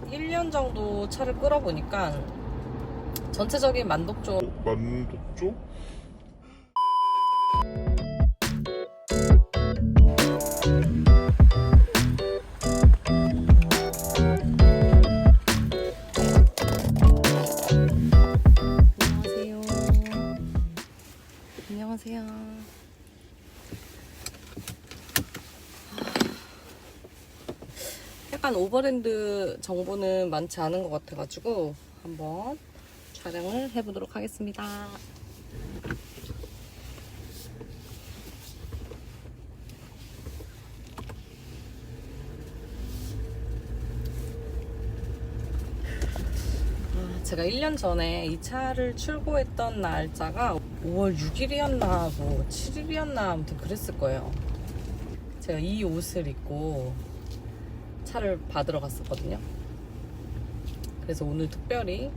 한 1년 정도 차를 끌어보니까 전체적인 만족도? 안녕하세요. 약간 오버랜드 정보는 많지 않은 것 같아가지고 한번 촬영을 해보도록 하겠습니다. 제가 1년 전에 이 차를 출고했던 날짜가 5월 6일이었나 뭐 7일이었나 아무튼 그랬을 거예요. 제가 이 옷을 입고 차를 받으러 갔었거든요. 그래서 오늘 특별히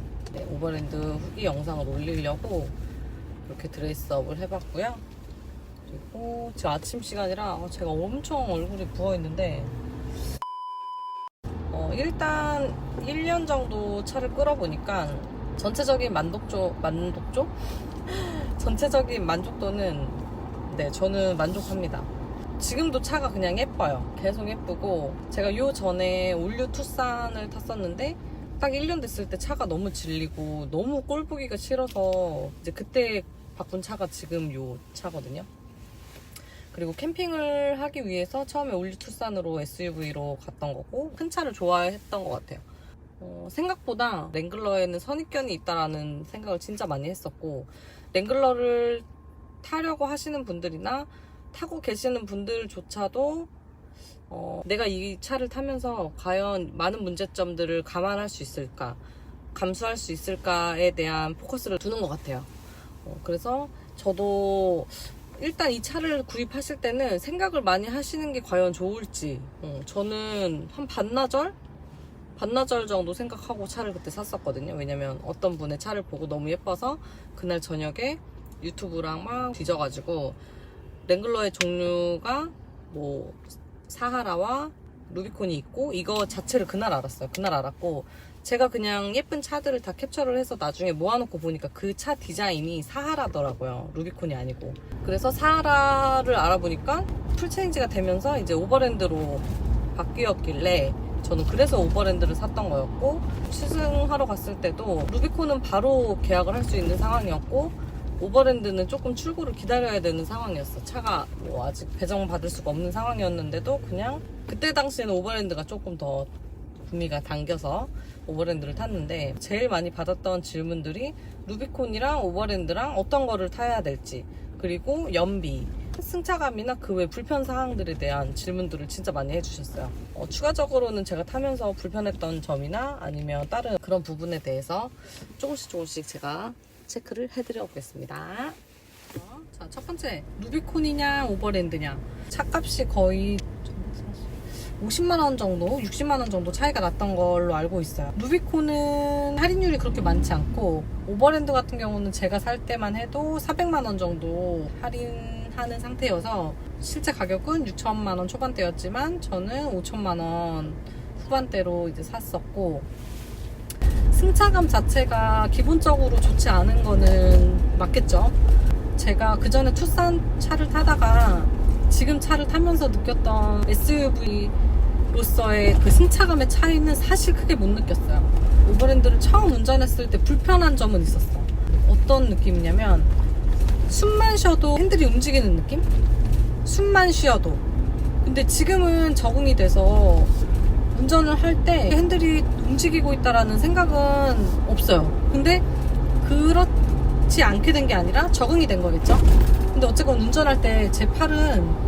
오버랜드 후기 영상을 올리려고 이렇게 드레스업을 해봤고요. 그리고 지금 아침 시간이라 제가 엄청 얼굴이 부어있는데 일단 1년 정도 차를 끌어보니까 전체적인 만족도? 전체적인 만족도는 저는 만족합니다. 지금도 차가 그냥 예뻐요. 계속 예쁘고 제가 요 전에 올류 투싼을 탔었는데 딱 1년 됐을 때 차가 너무 질리고 너무 꼴 보기가 싫어서 이제 그때 바꾼 차가 지금 요 차거든요. 그리고 캠핑을 하기 위해서 처음에 올류 투싼으로 SUV로 갔던 거고 큰 차를 좋아했던 것 같아요. 생각보다 랭글러에는 선입견이 있다라는 생각을 진짜 많이 했었고 랭글러를 타려고 하시는 분들이나 타고 계시는 분들조차도 내가 이 차를 타면서 과연 많은 문제점들을 감안할 수 있을까, 감수할 수 있을까에 대한 포커스를 두는 것 같아요. 그래서 저도 일단 이 차를 구입하실 때는 생각을 많이 하시는 게 과연 좋을지 저는 한 반나절 정도 생각하고 차를 그때 샀었거든요. 왜냐면 어떤 분의 차를 보고 너무 예뻐서 그날 저녁에 유튜브랑 막 뒤져가지고 랭글러의 종류가 뭐 사하라와 루비콘이 있고 이거 자체를 그날 알았어요. 그날 알았고 제가 그냥 예쁜 차들을 다 캡처를 해서 나중에 모아놓고 보니까 그 차 디자인이 사하라더라고요. 루비콘이 아니고. 그래서 사하라를 알아보니까 풀체인지가 되면서 이제 오버랜드로 바뀌었길래 저는 그래서 오버랜드를 샀던 거였고 시승하러 갔을 때도 루비콘은 바로 계약을 할 수 있는 상황이었고 오버랜드는 조금 출고를 기다려야 되는 상황이었어. 차가 뭐 아직 배정 받을 수가 없는 상황이었는데도 그냥 그때 당시에는 오버랜드가 조금 더 구미가 당겨서 오버랜드를 탔는데 제일 많이 받았던 질문들이 루비콘이랑 오버랜드랑 어떤 거를 타야 될지 그리고 연비, 승차감이나 그 외 불편 사항들에 대한 질문들을 진짜 많이 해주셨어요. 추가적으로는 제가 타면서 불편했던 점이나 아니면 다른 그런 부분에 대해서 조금씩 제가 체크를 해드려 보겠습니다. 자, 첫 번째 루비콘이냐 오버랜드냐 차값이 거의 50만원 정도 60만원 정도 차이가 났던 걸로 알고 있어요. 루비콘은 할인율이 그렇게 많지 않고 오버랜드 같은 경우는 제가 살 때만 해도 400만원 정도 할인하는 상태여서 실제 가격은 6천만원 초반대였지만 저는 5천만원 후반대로 이제 샀었고 승차감 자체가 기본적으로 좋지 않은 거는 맞겠죠. 제가 그 전에 투싼 차를 타다가 지금 차를 타면서 느꼈던 SUV로서의 그 승차감의 차이는 사실 크게 못 느꼈어요. 오버랜드를 처음 운전했을 때 불편한 점은 있었어. 어떤 느낌이냐면 숨만 쉬어도 핸들이 움직이는 느낌? 숨만 쉬어도. 근데 지금은 적응이 돼서 운전을 할 때 핸들이 움직이고 있다라는 생각은 없어요. 근데 그렇지 않게 된 게 아니라 적응이 된 거겠죠? 근데 어쨌건 운전할 때 제 팔은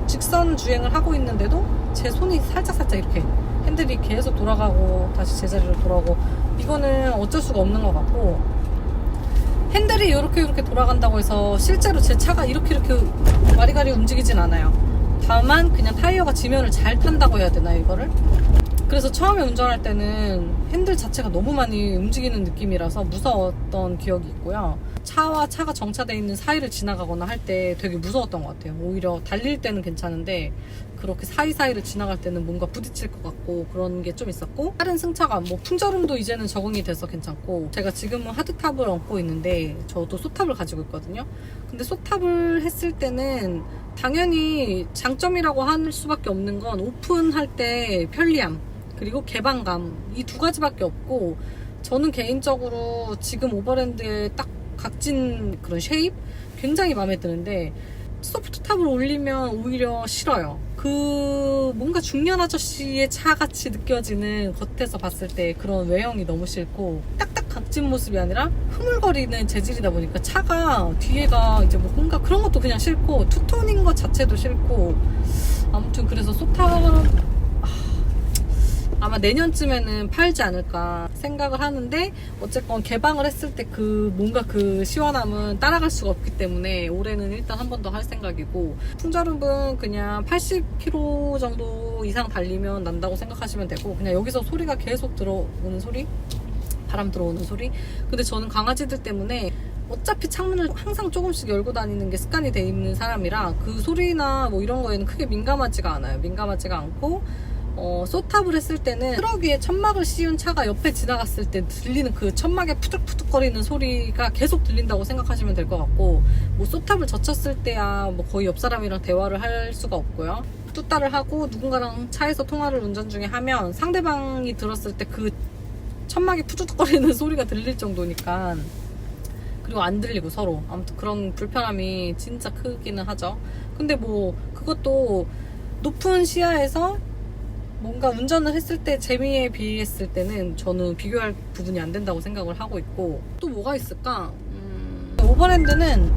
직선 주행을 하고 있는데도 제 손이 살짝 이렇게 핸들이 계속 돌아가고 다시 제자리로 돌아오고 이거는 어쩔 수가 없는 것 같고 핸들이 이렇게 돌아간다고 해서 실제로 제 차가 이렇게 와리가리 움직이진 않아요. 다만 그냥 타이어가 지면을 잘 탄다고 해야 되나요 이거를? 그래서 처음에 운전할 때는 핸들 자체가 너무 많이 움직이는 느낌이라서 무서웠던 기억이 있고요. 차와 차가 정차되어 있는 사이를 지나가거나 할 때 되게 무서웠던 것 같아요. 오히려 달릴 때는 괜찮은데 그렇게 사이사이를 지나갈 때는 뭔가 부딪힐 것 같고 그런 게 좀 있었고, 다른 승차감 뭐 풍절음도 이제는 적응이 돼서 괜찮고, 제가 지금은 하드탑을 얹고 있는데 저도 소탑을 가지고 있거든요. 근데 소탑을 했을 때는 당연히 장점이라고 할 수밖에 없는 건 오픈할 때 편리함 그리고 개방감, 이 두 가지밖에 없고, 저는 개인적으로 지금 오버랜드의 딱 각진 그런 쉐입 굉장히 마음에 드는데, 소프트탑을 올리면 오히려 싫어요. 그 뭔가 중년 아저씨의 차 같이 느껴지는, 겉에서 봤을 때 그런 외형이 너무 싫고, 딱딱 각진 모습이 아니라 흐물거리는 재질이다 보니까 차가 뒤에가 이제 뭐 뭔가 그런 것도 그냥 싫고, 투톤인 것 자체도 싫고, 아무튼 그래서 소탑은 아마 내년쯤에는 팔지 않을까 생각을 하는데, 어쨌건 개방을 했을 때 그 뭔가 그 시원함은 따라갈 수가 없기 때문에 올해는 일단 한 번 더 할 생각이고, 풍절음은 그냥 80km 정도 이상 달리면 난다고 생각하시면 되고, 그냥 여기서 소리가 계속 들어오는 소리, 바람 들어오는 소리. 근데 저는 강아지들 때문에 어차피 창문을 항상 조금씩 열고 다니는 게 습관이 돼 있는 사람이라 그 소리나 뭐 이런 거에는 크게 민감하지가 않아요. 민감하지가 않고, 소탑을 했을 때는 트럭 위에 천막을 씌운 차가 옆에 지나갔을 때 들리는 그 천막에 푸득푸득거리는 소리가 계속 들린다고 생각하시면 될 것 같고, 뭐 소탑을 젖혔을 때야 뭐 거의 옆 사람이랑 대화를 할 수가 없고요. 뚜따를 하고 누군가랑 차에서 통화를 운전 중에 하면 상대방이 들었을 때 그 천막에 푸득거리는 소리가 들릴 정도니까, 그리고 안 들리고 서로, 아무튼 그런 불편함이 진짜 크기는 하죠. 근데 뭐 그것도 높은 시야에서 뭔가 운전을 했을 때 재미에 비했을 때는 저는 비교할 부분이 안 된다고 생각을 하고 있고, 또 뭐가 있을까? 오버랜드는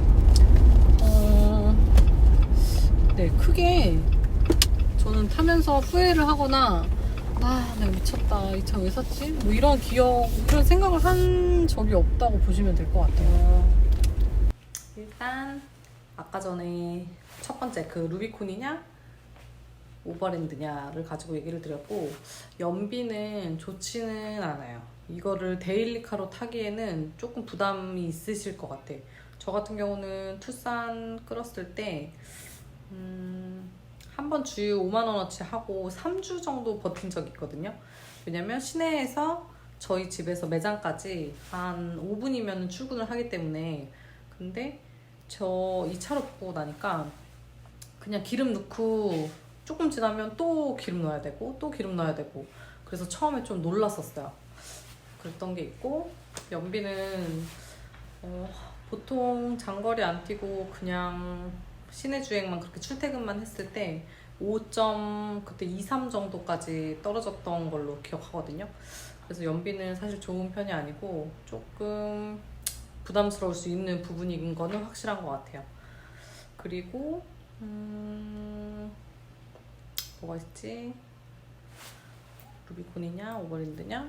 네, 크게 저는 타면서 후회를 하거나 내가 미쳤다, 이 차 왜 샀지? 뭐 이런 이런 생각을 한 적이 없다고 보시면 될 것 같아요. 일단 아까 전에 첫 번째 그 루비콘이냐 오버랜드냐를 가지고 얘기를 드렸고, 연비는 좋지는 않아요. 이거를 데일리카로 타기에는 조금 부담이 있으실 것 같아. 저 같은 경우는 투싼 끌었을 때 한 번 주유 5만원어치 하고 3주 정도 버틴 적이 있거든요. 왜냐면 시내에서 저희 집에서 매장까지 한 5분이면 출근을 하기 때문에. 근데 저 이 차로 바꾸고 나니까 그냥 기름 넣고 조금 지나면 또 기름 넣어야 되고 또 기름 넣어야 되고, 그래서 처음에 좀 놀랐었어요. 그랬던 게 있고, 연비는 보통 장거리 안 뛰고 그냥 시내 주행만 그렇게 출퇴근만 했을 때 5점 그때 2, 3 정도까지 떨어졌던 걸로 기억하거든요. 그래서 연비는 사실 좋은 편이 아니고 조금 부담스러울 수 있는 부분인 거는 확실한 것 같아요. 그리고 뭐가 있지? 루비콘이냐 오버랜드냐,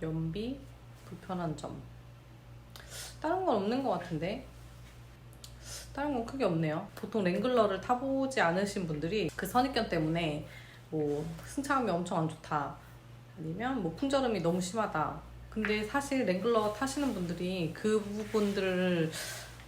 연비, 불편한 점, 다른 건 없는 것 같은데. 다른 건 크게 없네요. 보통 랭글러를 타보지 않으신 분들이 그 선입견 때문에 뭐 승차감이 엄청 안 좋다, 아니면 뭐 풍절음이 너무 심하다. 근데 사실 랭글러 타시는 분들이 그 부분들을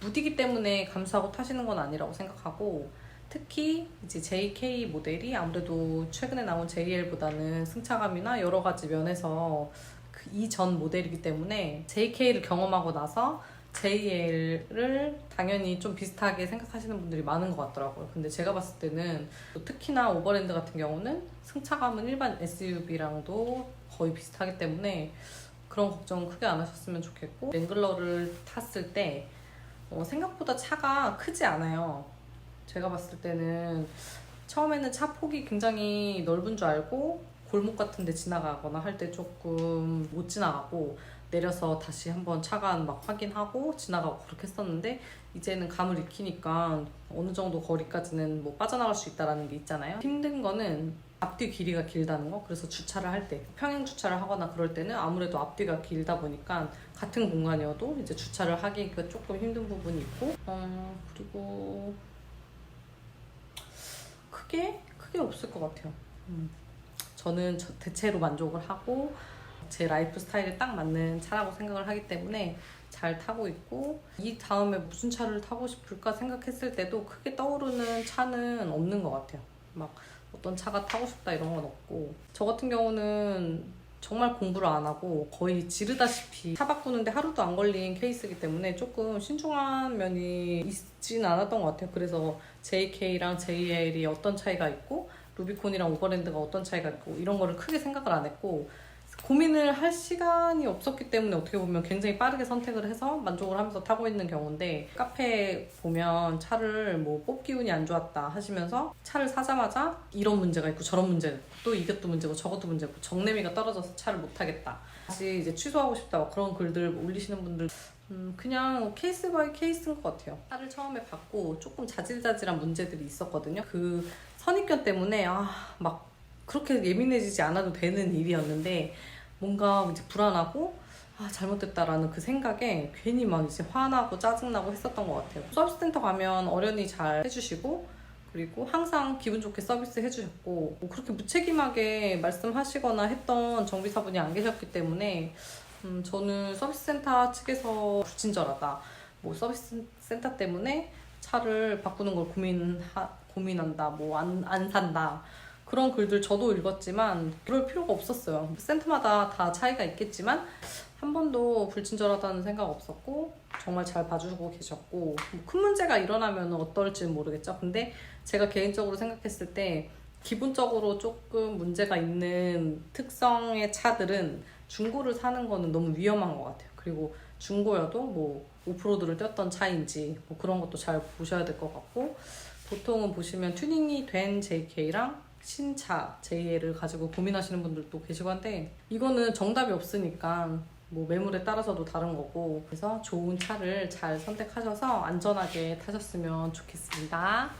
무디기 때문에 감수하고 타시는 건 아니라고 생각하고, 특히 이제 JK 모델이 아무래도 최근에 나온 JL보다는 승차감이나 여러 가지 면에서 그 이전 모델이기 때문에 JK를 경험하고 나서 JL을 당연히 좀 비슷하게 생각하시는 분들이 많은 것 같더라고요. 근데 제가 봤을 때는 특히나 오버랜드 같은 경우는 승차감은 일반 SUV랑도 거의 비슷하기 때문에 그런 걱정은 크게 안 하셨으면 좋겠고, 랭글러를 탔을 때 생각보다 차가 크지 않아요. 제가 봤을 때는 처음에는 차 폭이 굉장히 넓은 줄 알고 골목 같은 데 지나가거나 할 때 조금 못 지나가고 내려서 다시 한번 차간 막 확인하고 지나가고 그렇게 했었는데, 이제는 감을 익히니까 어느 정도 거리까지는 뭐 빠져나갈 수 있다는 게 있잖아요. 힘든 거는 앞뒤 길이가 길다는 거. 그래서 주차를 할 때, 평행 주차를 하거나 그럴 때는 아무래도 앞뒤가 길다 보니까 같은 공간이어도 이제 주차를 하기가 조금 힘든 부분이 있고, 그리고 크게 없을 것 같아요. 저는 대체로 만족을 하고 제 라이프 스타일에 딱 맞는 차라고 생각을 하기 때문에 잘 타고 있고, 이 다음에 무슨 차를 타고 싶을까 생각했을 때도 크게 떠오르는 차는 없는 것 같아요. 막 어떤 차가 타고 싶다 이런 건 없고, 저 같은 경우는 정말 공부를 안 하고 거의 지르다시피 차 바꾸는데 하루도 안 걸린 케이스이기 때문에 조금 신중한 면이 있진 않았던 것 같아요. 그래서 JK랑 JL이 어떤 차이가 있고 루비콘이랑 오버랜드가 어떤 차이가 있고 이런 거를 크게 생각을 안 했고, 고민을 할 시간이 없었기 때문에 어떻게 보면 굉장히 빠르게 선택을 해서 만족을 하면서 타고 있는 경우인데, 카페 보면 차를 뭐 뽑기 운이 안 좋았다 하시면서 차를 사자마자 이런 문제가 있고 저런 문제가 있고 또 이것도 문제고 저것도 문제고 정내미가 떨어져서 차를 못 타겠다, 다시 이제 취소하고 싶다, 그런 글들 올리시는 분들 그냥 케이스 바이 케이스인 것 같아요. 차를 처음에 받고 조금 자질자질한 문제들이 있었거든요. 그 선입견 때문에 막 그렇게 예민해지지 않아도 되는 일이었는데 뭔가 이제 불안하고 잘못됐다라는 그 생각에 괜히 막 이제 화나고 짜증나고 했었던 것 같아요. 서비스 센터 가면 어련히 잘 해주시고, 그리고 항상 기분 좋게 서비스 해주셨고, 뭐 그렇게 무책임하게 말씀하시거나 했던 정비사분이 안 계셨기 때문에 저는 서비스 센터 측에서 불친절하다, 뭐 서비스 센터 때문에 차를 바꾸는 걸 고민한다, 뭐 안 산다, 그런 글들 저도 읽었지만 그럴 필요가 없었어요. 센터마다 다 차이가 있겠지만 한 번도 불친절하다는 생각 없었고 정말 잘 봐주고 계셨고, 뭐 큰 문제가 일어나면 어떨지는 모르겠죠. 근데 제가 개인적으로 생각했을 때 기본적으로 조금 문제가 있는 특성의 차들은 중고를 사는 거는 너무 위험한 것 같아요. 그리고 중고여도 뭐 오프로드를 뛰었던 차인지 뭐 그런 것도 잘 보셔야 될 것 같고, 보통은 보시면 튜닝이 된 JK랑 신차 JL을 가지고 고민하시는 분들도 계시고 한데, 이거는 정답이 없으니까 뭐 매물에 따라서도 다른 거고, 그래서 좋은 차를 잘 선택하셔서 안전하게 타셨으면 좋겠습니다.